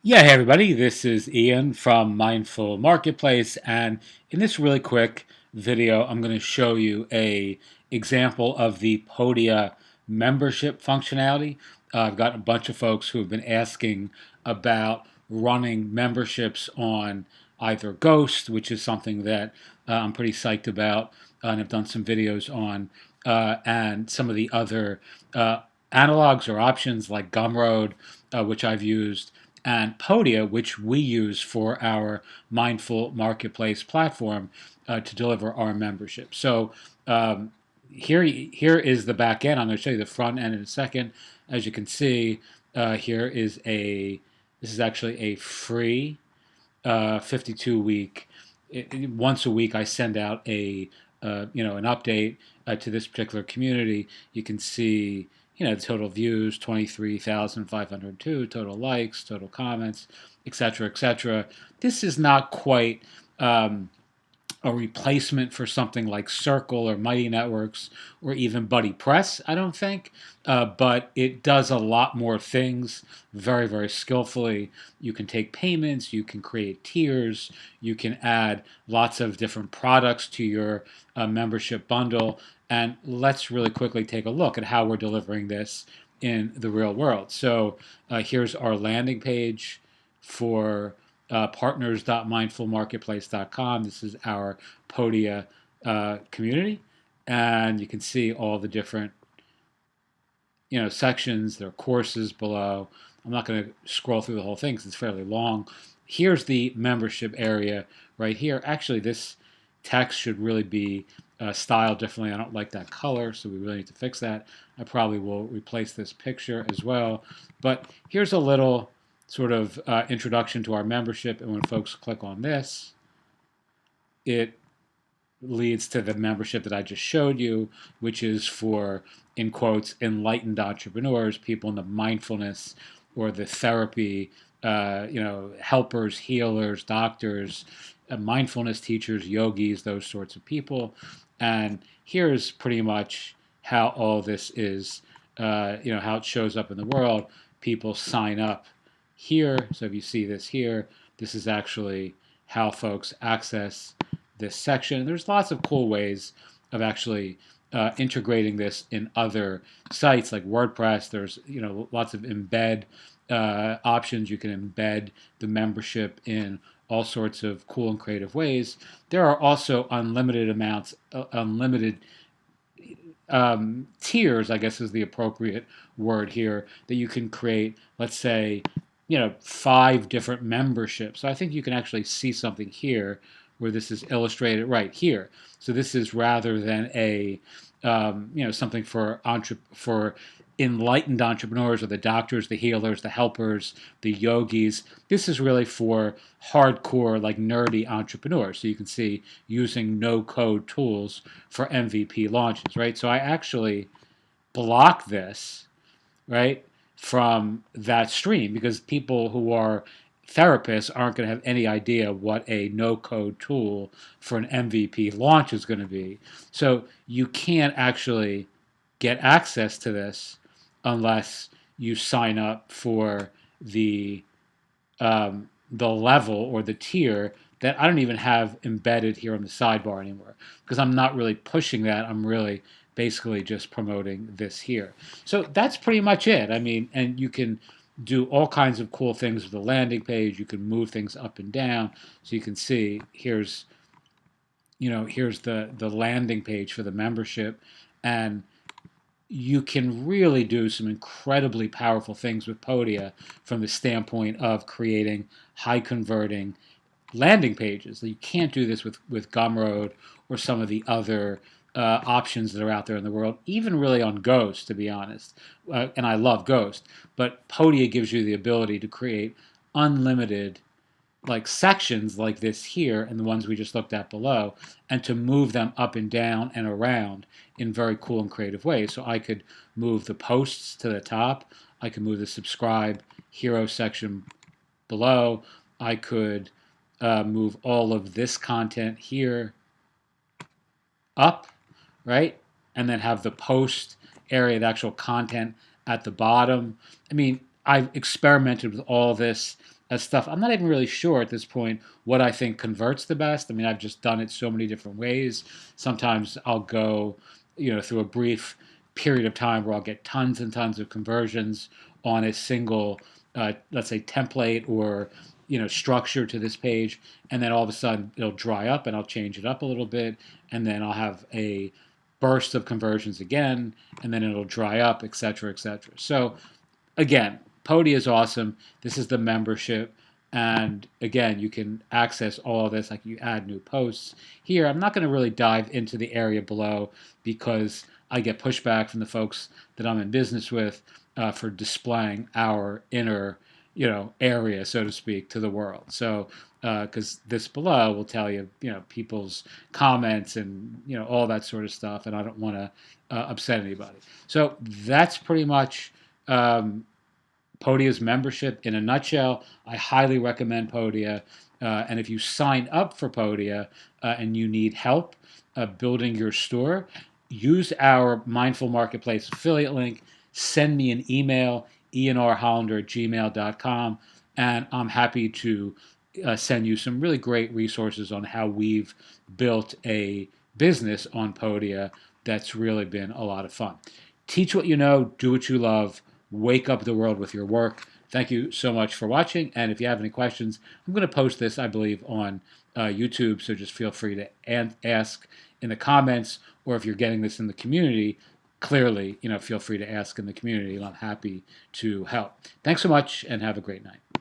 Yeah, hey everybody, this is Ian from Mindful Marketplace, and in this really quick video, I'm going to show you a example of the Podia membership functionality. I've got a bunch of folks who have been asking about running memberships on either Ghost, which is something that I'm pretty psyched about, and I've done some videos on, and some of the other analogs or options like Gumroad, which I've used, and Podia, which we use for our Mindful Marketplace platform to deliver our membership. So here is the back end. I'm going to show you the front end in a second. As you can see, this is actually a free 52-week. Once a week, I send out an update to this particular community. You can see the total views, 23,502, total likes, total comments, etc., etc. This is not quite a replacement for something like Circle or Mighty Networks or even Buddy Press, I don't think. But it does a lot more things very, very skillfully. You can take payments, you can create tiers, you can add lots of different products to your membership bundle. And let's really quickly take a look at how we're delivering this in the real world. So here's our landing page for partners.mindfulmarketplace.com. This is our Podia community, and you can see all the different sections. There are courses below. I'm not going to scroll through the whole thing because it's fairly long. Here's the membership area right here. Actually, this text should really be styled differently. I don't like that color, so we really need to fix that. I probably will replace this picture as well. But here's a little sort of introduction to our membership, and when folks click on this, it leads to the membership that I just showed you, which is for, in quotes, enlightened entrepreneurs, people in the mindfulness or the therapy, helpers, healers, doctors, mindfulness teachers, yogis, those sorts of people. And here's pretty much how all this is, how it shows up in the world. People sign up here. So if you see this here, this is actually how folks access this section. There's lots of cool ways of actually integrating this in other sites like WordPress. There's lots of embed options. You can embed the membership in all sorts of cool and creative ways. There are also unlimited tiers, I guess is the appropriate word here, that you can create, let's say, 5 different memberships. So I think you can actually see something here where this is illustrated right here. So this is rather than a, something for enlightened entrepreneurs or the doctors, the healers, the helpers, the yogis. This is really for hardcore, like nerdy entrepreneurs. So you can see using no-code tools for MVP launches, right? So I actually block this, right, from that stream because people who are therapists aren't going to have any idea what a no-code tool for an MVP launch is going to be. So you can't actually get access to this unless you sign up for the level or the tier that I don't even have embedded here on the sidebar anymore because I'm not really pushing that. I'm really basically just promoting this here. So that's pretty much it. I mean, and you can do all kinds of cool things with the landing page. You can move things up and down. So you can see here's the landing page for the membership, and you can really do some incredibly powerful things with Podia from the standpoint of creating high converting landing pages. You can't do this with Gumroad or some of the other options that are out there in the world, even really on Ghost, to be honest. And I love Ghost, but Podia gives you the ability to create unlimited like sections like this here and the ones we just looked at below, and to move them up and down and around in very cool and creative ways. So I could move the posts to the top. I could move the subscribe hero section below. I could move all of this content here up, right? And then have the post area, the actual content at the bottom. I mean, I've experimented with all this stuff. I'm not even really sure at this point what I think converts the best. I mean, I've just done it so many different ways. Sometimes I'll go, through a brief period of time where I'll get tons and tons of conversions on a single, let's say, template or structure to this page, and then all of a sudden it'll dry up, and I'll change it up a little bit, and then I'll have a burst of conversions again, and then it'll dry up, etc., etc. So again, Podia is awesome. This is the membership. And again, you can access all of this, like you add new posts. Here, I'm not going to really dive into the area below because I get pushback from the folks that I'm in business with for displaying our inner, area, so to speak, to the world. So, because this below will tell you, people's comments and all that sort of stuff, and I don't want to upset anybody. So that's pretty much Podia's membership in a nutshell. I highly recommend Podia. And if you sign up for Podia and you need help building your store, use our Mindful Marketplace affiliate link. Send me an email, ianrhollander@gmail.com, and I'm happy to send you some really great resources on how we've built a business on Podia that's really been a lot of fun. Teach what you know, do what you love, wake up the world with your work. Thank you so much for watching. And if you have any questions, I'm going to post this, I believe, on YouTube. So just feel free to ask in the comments, or if you're getting this in the community, clearly, feel free to ask in the community, and I'm happy to help. Thanks so much, and have a great night.